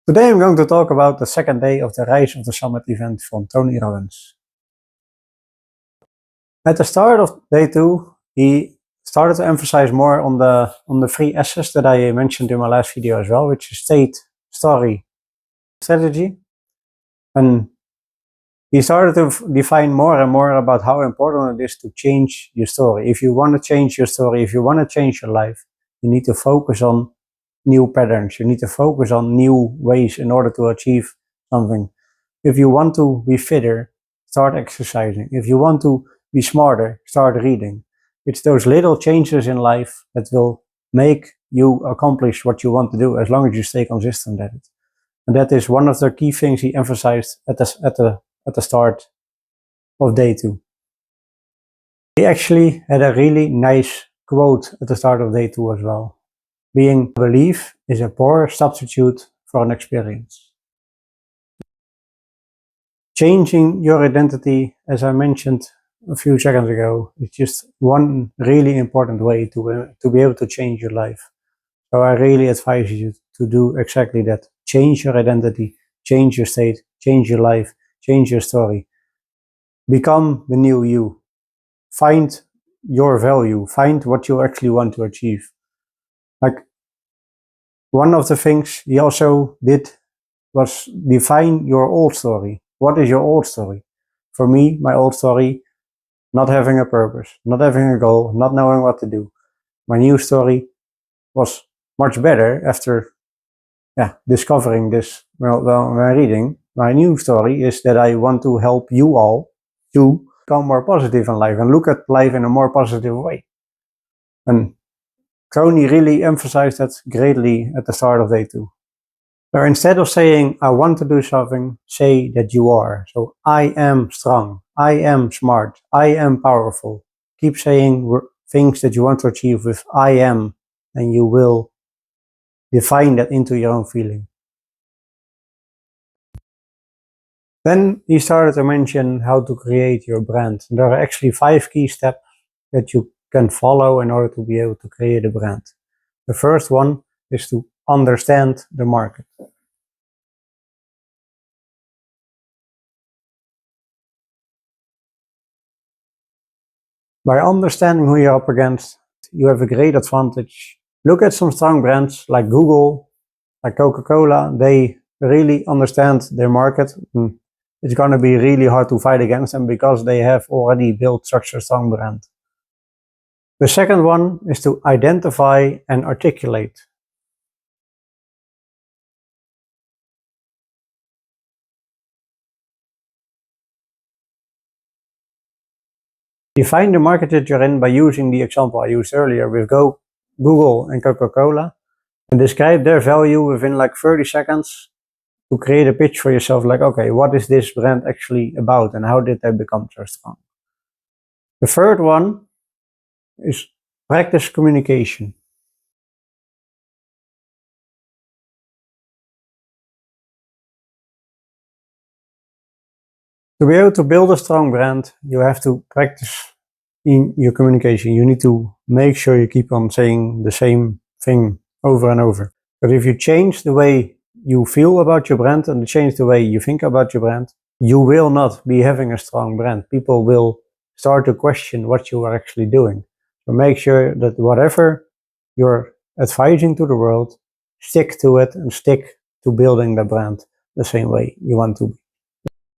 Today I'm going to talk about the second day of the Rise of the Summit event from Tony Robbins. At the start of day 2, he started to emphasize more on the 3 S's that I mentioned in my last video as well, which is state, story, strategy. And he started to define more and more about how important it is to change your story. If you want to change your story, if you want to change your life, you need to focus on new patterns. You need to focus on new ways in order to achieve something. If you want to be fitter, start exercising. If you want to be smarter, start reading. It's those little changes in life that will make you accomplish what you want to do as long as you stay consistent at it. And that is one of the key things he emphasized at the start of day 2. He actually had a really nice quote at the start of day 2 as well. Being belief is a poor substitute for an experience. Changing your identity, as I mentioned a few seconds ago, is just one really important way to be able to change your life. So I really advise you to do exactly that. Change your identity, change your state, change your life, change your story. Become the new you. Find your value. Find what you actually want to achieve. Like, one of the things he also did was define your old story. What is your old story? For me, my old story, not having a purpose, not having a goal, not knowing what to do. My new story was much better after discovering this when reading. My new story is that I want to help you all to become more positive in life and look at life in a more positive way. And Tony really emphasized that greatly at the start of day 2. So instead of saying, I want to do something, say that you are. So I am strong, I am smart, I am powerful. Keep saying things that you want to achieve with I am, and you will define that into your own feeling. Then he started to mention how to create your brand. There are actually 5 key steps that you can follow in order to be able to create a brand. The first one is to understand the market. By understanding who you're up against, you have a great advantage. Look at some strong brands like Google, like Coca-Cola. They really understand their market. It's going to be really hard to fight against them because they have already built such a strong brand. The second one is to identify and articulate. Define the market that you're in by using the example I used earlier with Google and Coca-Cola, and describe their value within like 30 seconds to create a pitch for yourself, like, okay, what is this brand actually about and how did they become so strong? The third one is practice communication. To be able to build a strong brand, you have to practice in your communication. You need to make sure you keep on saying the same thing over and over. But if you change the way you feel about your brand and change the way you think about your brand, you will not be having a strong brand. People will start to question what you are actually doing. So make sure that whatever you're advising to the world, stick to it and stick to building the brand the same way you want to be.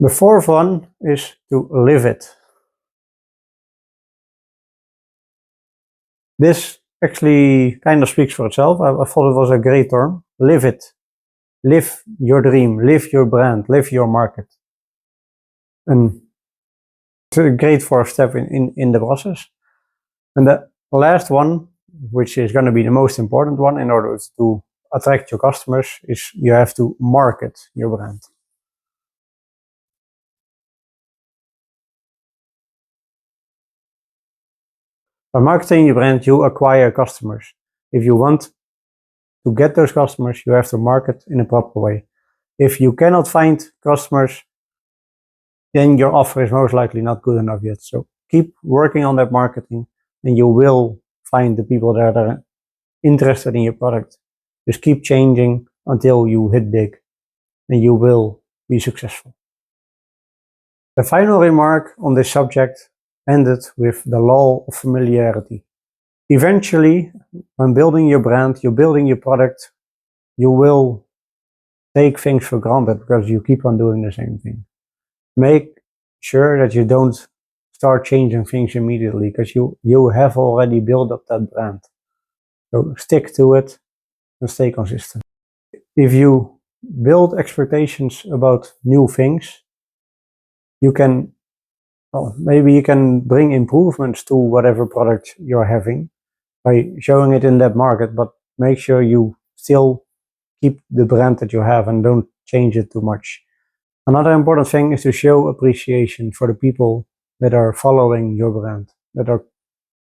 The fourth one is to live it. This actually kind of speaks for itself. I thought it was a great term. Live it. Live your dream. Live your brand. Live your market. And it's a great fourth step in the process. And the last one, which is going to be the most important one in order to attract your customers, is you have to market your brand. By marketing your brand, you acquire customers. If you want to get those customers, you have to market in a proper way. If you cannot find customers, then your offer is most likely not good enough yet. So keep working on that marketing and you will find the people that are interested in your product. Just keep changing until you hit big. and you will be successful. The final remark on this subject ended with the law of familiarity. Eventually, when building your brand, you're building your product, you will take things for granted because you keep on doing the same thing. Make sure that you don't start changing things immediately because you have already built up that brand. So stick to it and stay consistent. If you build expectations about new things, you can, well, maybe you can bring improvements to whatever product you're having by showing it in that market, but make sure you still keep the brand that you have and don't change it too much. Another important thing is to show appreciation for the people that are following your brand, that are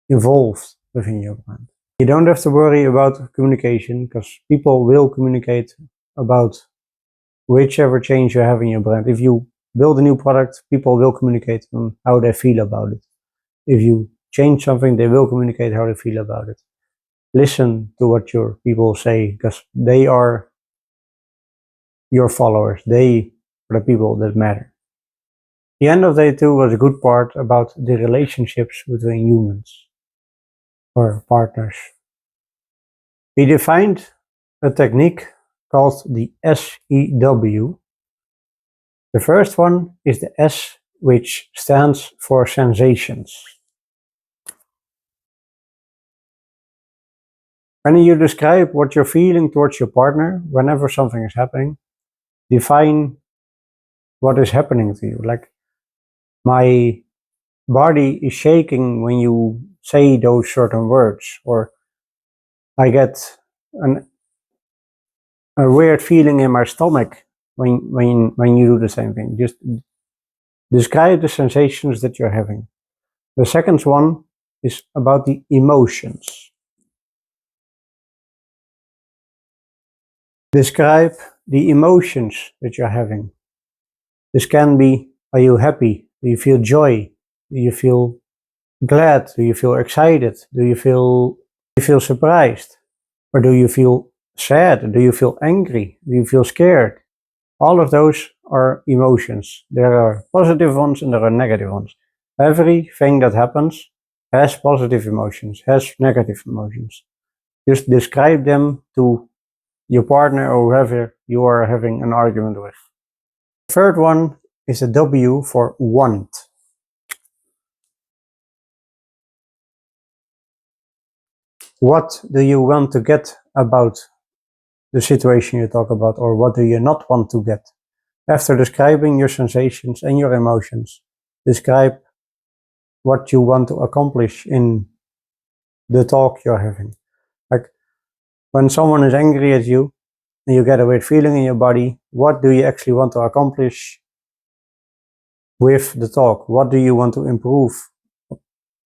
involved within your brand. You don't have to worry about communication because people will communicate about whichever change you have in your brand. If you build a new product, people will communicate on how they feel about it. If you change something, they will communicate how they feel about it. Listen to what your people say because they are your followers. They are the people that matter. The end of day 2 was a good part about the relationships between humans or partners. We defined a technique called the SEW. The first one is the S, which stands for sensations. When you describe what you're feeling towards your partner, whenever something is happening, define what is happening to you. Like, my body is shaking when you say those certain words, or I get a weird feeling in my stomach when you do the same thing. Just describe the sensations that you're having. The second one is about the emotions. Describe the emotions that you're having. This can be, are you happy? Do you feel joy? Do you feel glad? Do you feel excited? Do you feel surprised? Or do you feel sad? Do you feel angry? Do you feel scared? All of those are emotions. There are positive ones and there are negative ones. Everything that happens has positive emotions, has negative emotions. Just describe them to your partner or whoever you are having an argument with. The third one is a W for want. What do you want to get about the situation you talk about, or what do you not want to get? After describing your sensations and your emotions, describe what you want to accomplish in the talk you're having. Like, when someone is angry at you and you get a weird feeling in your body, what do you actually want to accomplish with the talk? What do you want to improve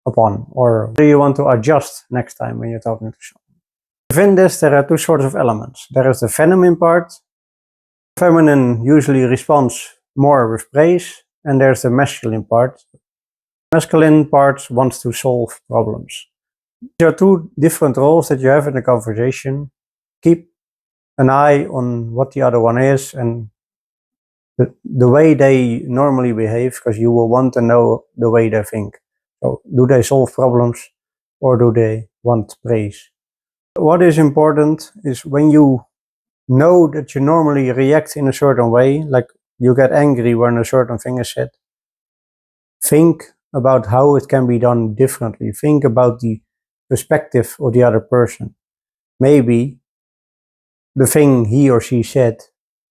upon? Or do you want to adjust next time when you're talking to someone? Within this, there are two sorts of elements. There is the feminine part. Feminine usually responds more with praise, and there's the masculine part. Masculine part wants to solve problems. There are two different roles that you have in a conversation. Keep an eye on what the other one is and the way they normally behave, because you will want to know the way they think. So, do they solve problems or do they want praise? What is important is when you know that you normally react in a certain way, like you get angry when a certain thing is said, think about how it can be done differently. Think about the perspective of the other person. Maybe the thing he or she said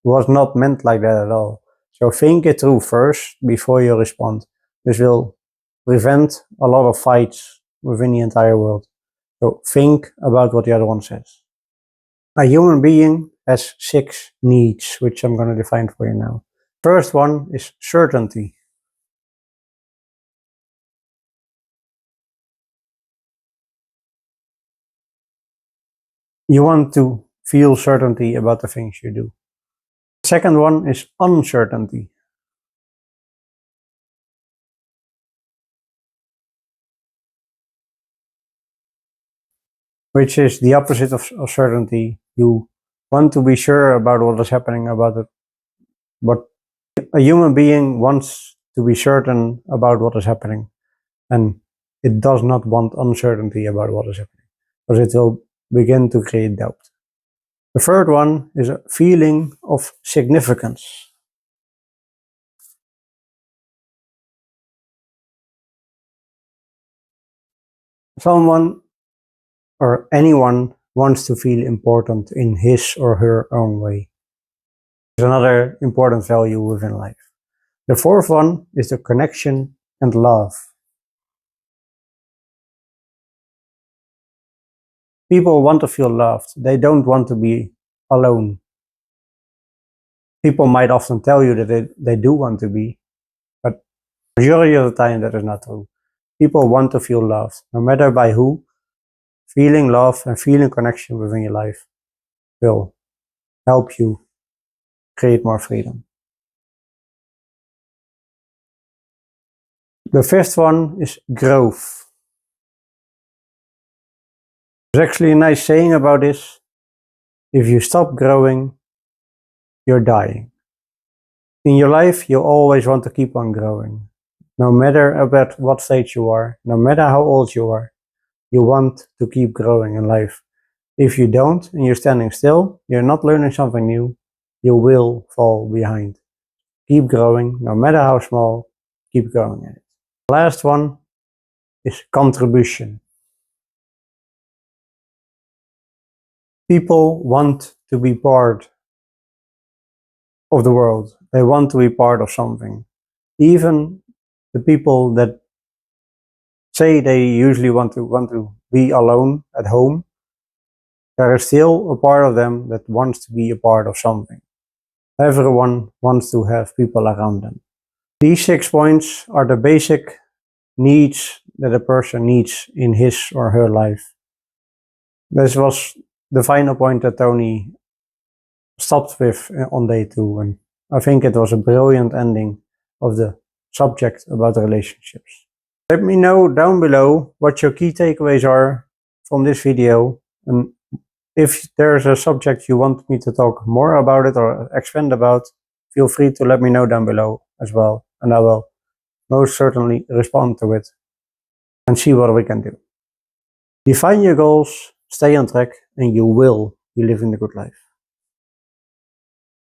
was not meant like that at all. So think it through first before you respond. This will prevent a lot of fights within the entire world. So think about what the other one says. A human being has 6 needs, which I'm going to define for you now. First one is certainty. You want to feel certainty about the things you do. The second one is uncertainty. Which is the opposite of certainty. You want to be sure about what is happening, about But a human being wants to be certain about what is happening, and it does not want uncertainty about what is happening, because it will begin to create doubt. The third one is a feeling of significance. Someone or anyone wants to feel important in his or her own way. There's another important value within life. The fourth one is the connection and love. People want to feel loved. They don't want to be alone. People might often tell you that they do want to be, but majority of the time that is not true. People want to feel loved, no matter by who. Feeling love and feeling connection within your life will help you create more freedom. The fifth one is growth. There's actually a nice saying about this. If you stop growing, you're dying. In your life, you always want to keep on growing. No matter about what stage you are, no matter how old you are, you want to keep growing in life. If you don't and you're standing still, you're not learning something new, you will fall behind. Keep growing, no matter how small, keep growing at it. The last one is contribution. People want to be part of the world. They want to be part of something. Even the people that say they usually want to be alone at home, there is still a part of them that wants to be a part of something. Everyone wants to have people around them. These 6 points are the basic needs that a person needs in his or her life. This was the final point that Tony stopped with on day 2, and I think it was a brilliant ending of the subject about relationships. Let me know down below what your key takeaways are from this video, and if there's a subject you want me to talk more about it or expand about, feel free to let me know down below as well, and I will most certainly respond to it and see what we can do. Define your goals, stay on track, and you will be living the good life.